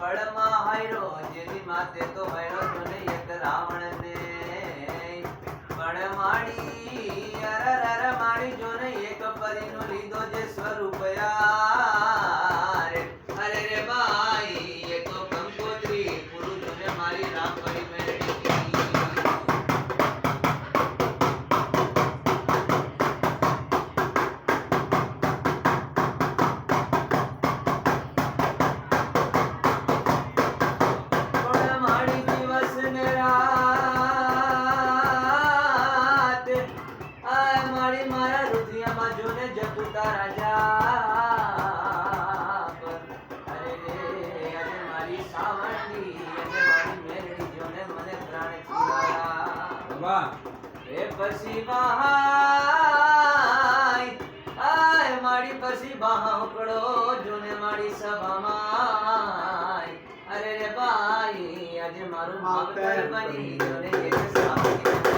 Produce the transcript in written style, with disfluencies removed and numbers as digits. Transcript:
ફળમાં હાયરો જેની માતે તો હાયરો જોને એક રાવણને પણ માડી અરર માડી જોને એક પરીનો લીધો જે સ્વરૂપ યાર અરે રે ભાઈ એ તો કંકોત્રી પુરુષોને મારી રામ પરી મેળવી પછી મારી પછી બાહકડો જોને મારી સભામાં અરે રે ભાઈ આજે મારું માવતર બની જોને એક સાવલી